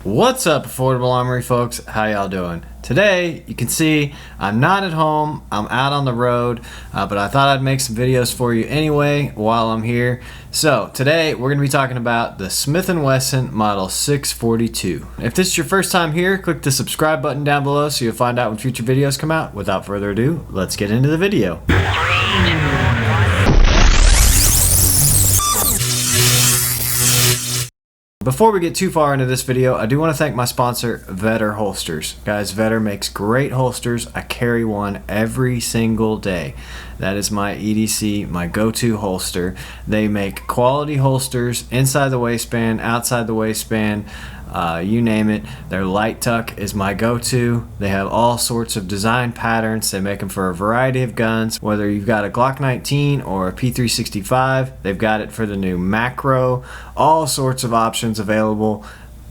What's up, Affordable Armory folks? How y'all doing? Today, you can see I'm not at home, I'm out on the road, but I thought I'd make some videos for you anyway while I'm here. So today, we're going to be talking about the Smith & Wesson Model 642. If this is your first time here, click the subscribe button down below so you'll find out when future videos come out. Without further ado, let's get into the video. Before we get too far into this video, I do want to thank my sponsor, Vetter Holsters. Guys, Vetter makes great holsters. I carry one every single day. That is my EDC, my go-to holster. They make quality holsters inside the waistband, outside the waistband, you name it. Their light tuck is my go-to. They have all sorts of design patterns. They make them for a variety of guns. Whether you've got a Glock 19 or a P365, they've got it for the new macro. All sorts of options available.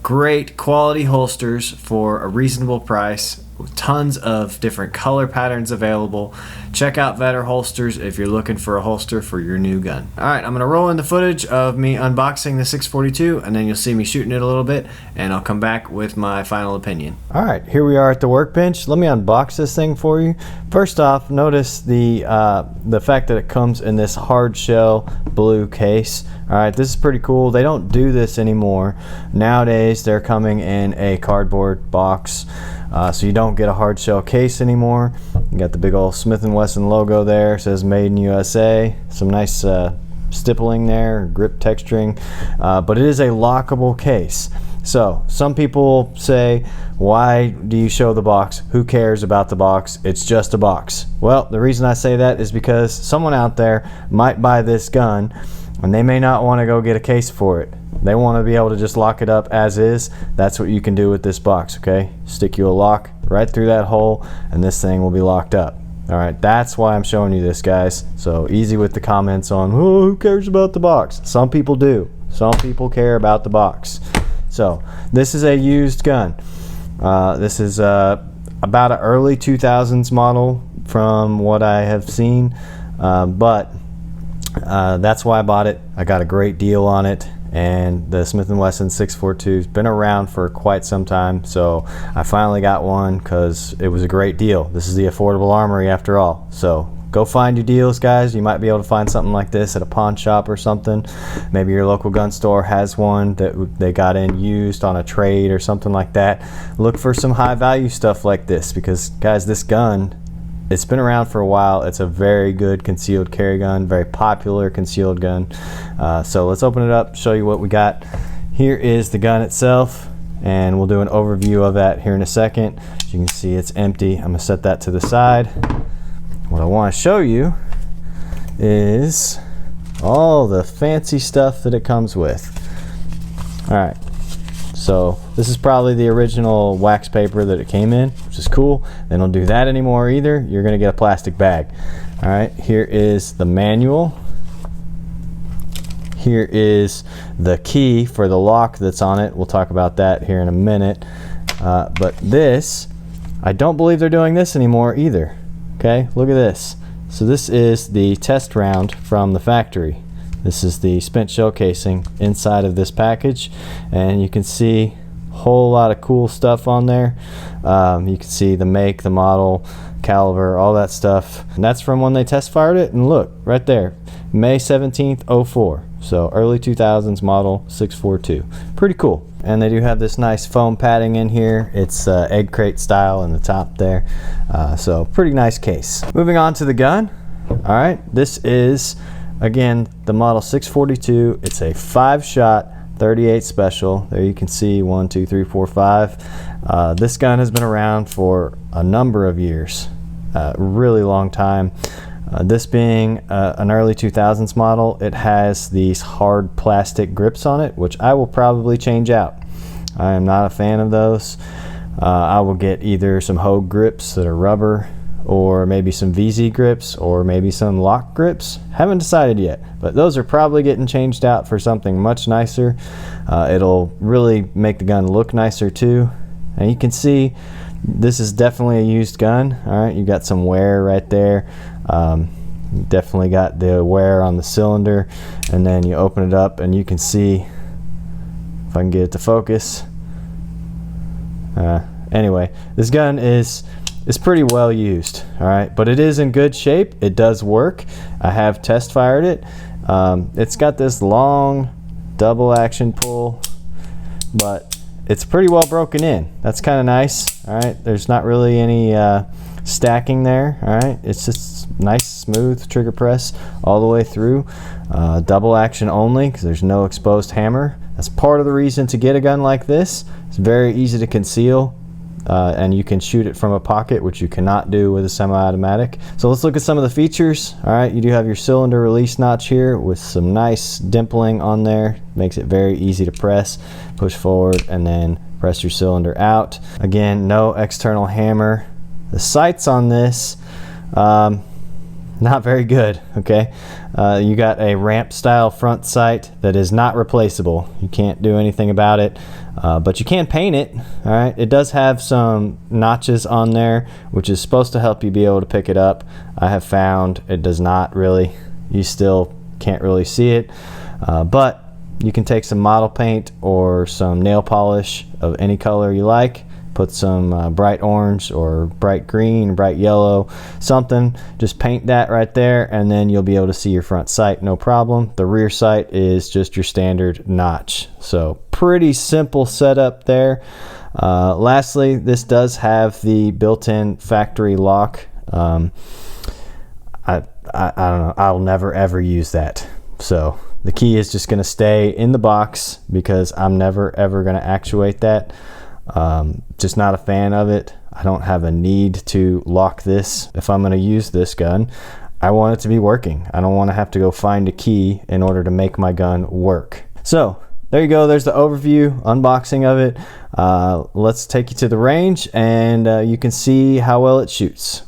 Great quality holsters for a reasonable price. Tons of different color patterns available. Check out Vetter Holsters if you're looking for a holster for your new gun. Alright, I'm going to roll in the footage of me unboxing the 642 and then you'll see me shooting it a little bit and I'll come back with my final opinion. Alright, here we are at the workbench. Let me unbox this thing for you. First off, notice the fact that it comes in this hard shell blue case. Alright, this is pretty cool. They don't do this anymore. Nowadays they're coming in a cardboard box. So you don't get a hard shell case anymore. You got the big old Smith & Wesson logo there. It says Made in USA. Some nice stippling there, grip texturing. But it is a lockable case. So some people say, why do you show the box? Who cares about the box? It's just a box. Well, the reason I say that is because someone out there might buy this gun and they may not want to go get a case for it. They want to be able to just lock it up as is. That's what you can do with this box, okay? Stick you a lock right through that hole and this thing will be locked up. Alright, that's why I'm showing you this, guys. So easy with the comments on, oh, who cares about the box? Some people do. Some people care about the box. So this is a used gun. This is about an early 2000s model from what I have seen. But that's why I bought it. I got a great deal on it. And the Smith & Wesson 642 has been around for quite some time, so I finally got one because it was a great deal. This is the Affordable Armory after all. So go find your deals, guys. You might be able to find something like this at a pawn shop or something. Maybe your local gun store has one that they got in used on a trade or something like that. Look for some high value stuff like this because, guys, this gun, it's been around for a while. It's a very good concealed carry gun, very popular concealed gun. So let's open it up, show you what we got. Here is the gun itself, and we'll do an overview of that here in a second. As you can see, it's empty. I'm gonna set that to the side. What I want to show you is all the fancy stuff that it comes with. All right. So this is probably the original wax paper that it came in, which is cool. They don't do that anymore either. You're going to get a plastic bag. All right, here is the manual. Here is the key for the lock that's on it. We'll talk about that here in a minute. But this, I don't believe they're doing this anymore either. Okay, look at this. So this is the test round from the factory. This is the spent shell casing inside of this package, and you can see a whole lot of cool stuff on there. You can see the make, the model, caliber, all that stuff. And that's from when they test fired it, and look, right there, May 17th, 04. So early 2000s model 642. Pretty cool. And they do have this nice foam padding in here. It's egg crate style in the top there. So pretty nice case. Moving on to the gun. All right, this is, again, the model 642. It's a 5-shot 38 special. There you can see 1, 2, 3, 4, 5. This gun has been around for a number of years, really long time. This being an early 2000s model, it has these hard plastic grips on it, which I will probably change out. I am not a fan of those. I will get either some Hogue grips that are rubber, or maybe some VZ grips, or maybe some lock grips. Haven't decided yet, but those are probably getting changed out for something much nicer. It'll really make the gun look nicer too. And you can see this is definitely a used gun. All right, you got some wear right there. Definitely got the wear on the cylinder, and then you open it up and you can see, if I can get it to focus, Anyway, this gun is pretty well used, all right, but it is in good shape. It does work. I have test fired it. It's got this long double action pull, but it's pretty well broken in. That's kind of nice. All right, there's not really any stacking there. All right, it's just nice smooth trigger press all the way through. Double action only, because there's no exposed hammer. That's part of the reason to get a gun like this. It's very easy to conceal, and you can shoot it from a pocket, which you cannot do with a semi-automatic. So let's look at some of the features. All right, you do have your cylinder release notch here with some nice dimpling on there. Makes it very easy to press. Push forward and then press your cylinder out. Again, no external hammer. The sights on this, not very good, okay? You got a ramp style front sight that is not replaceable. You can't do anything about it, but you can paint it, all right? It does have some notches on there, which is supposed to help you be able to pick it up. I have found it does not really. You still can't really see it, but you can take some model paint or some nail polish of any color you like. Put some bright orange or bright green, bright yellow, something. Just paint that right there, and then you'll be able to see your front sight, no problem. The rear sight is just your standard notch. So pretty simple setup there. Lastly, this does have the built-in factory lock. I don't know. I'll never ever use that. So the key is just going to stay in the box because I'm never ever going to actuate that. Just not a fan of it. I don't have a need to lock this. If I'm going to use this gun, I want it to be working. I don't want to have to go find a key in order to make my gun work. So there you go. There's the overview, unboxing of it. Let's take you to the range and you can see how well it shoots.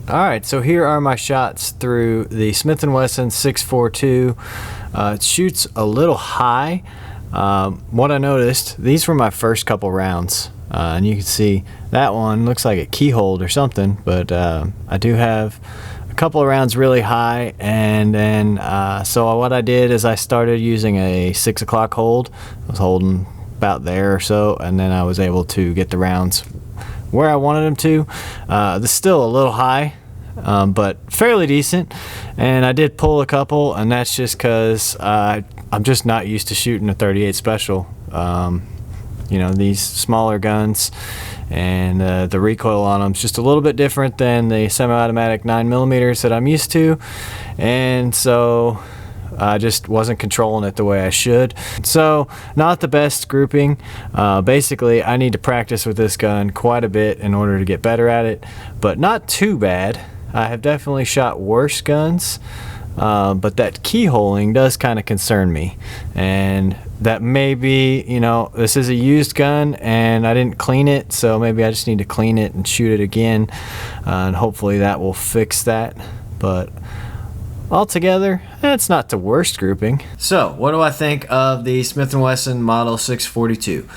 Alright, so here are my shots through the Smith & Wesson 642. It shoots a little high. What I noticed, these were my first couple rounds. And you can see that one looks like it keyholed or something, but I do have a couple of rounds really high. And then, so what I did is I started using a 6 o'clock hold. I was holding about there or so, and then I was able to get the rounds where I wanted them to. This is still a little high, but fairly decent. And I did pull a couple, and that's just because I'm just not used to shooting a 38 special. You know, these smaller guns, and the recoil on them is just a little bit different than the semi-automatic 9mm that I'm used to, and so I just wasn't controlling it the way I should. So not the best grouping. Basically, I need to practice with this gun quite a bit in order to get better at it, but not too bad. I have definitely shot worse guns, but that keyholing does kind of concern me. And that may be, you know, this is a used gun and I didn't clean it, so maybe I just need to clean it and shoot it again, and hopefully that will fix that. But altogether, it's not the worst grouping. So, what do I think of the Smith & Wesson Model 642?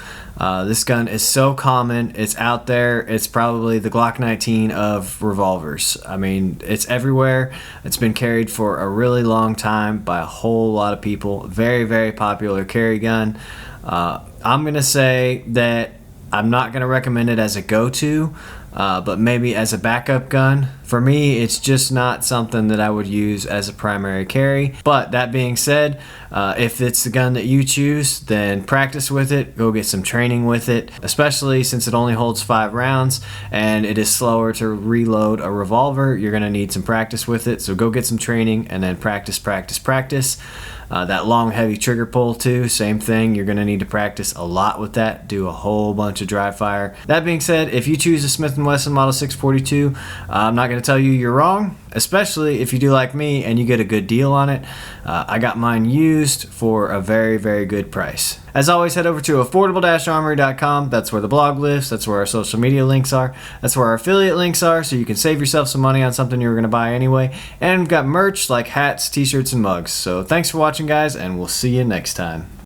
This gun is so common, it's out there, it's probably the Glock 19 of revolvers. I mean, it's everywhere, it's been carried for a really long time by a whole lot of people. Very, very popular carry gun. I'm going to say that I'm not going to recommend it as a go-to, but maybe as a backup gun. For me, it's just not something that I would use as a primary carry. But that being said, if it's the gun that you choose, then practice with it. Go get some training with it, especially since it only holds 5 rounds and it is slower to reload a revolver. You're going to need some practice with it. So go get some training and then practice, practice, practice. That long, heavy trigger pull too, same thing. You're going to need to practice a lot with that. Do a whole bunch of dry fire. That being said, if you choose a Smith & Wesson Model 642, I'm not going to tell you you're wrong, especially if you do like me and you get a good deal on it. I got mine used for a very, very good price. As always, head over to affordable-armory.com. That's where the blog lives. That's where our social media links are. That's where our affiliate links are, so you can save yourself some money on something you were going to buy anyway. And we've got merch like hats, t-shirts, and mugs. So thanks for watching, guys, and we'll see you next time.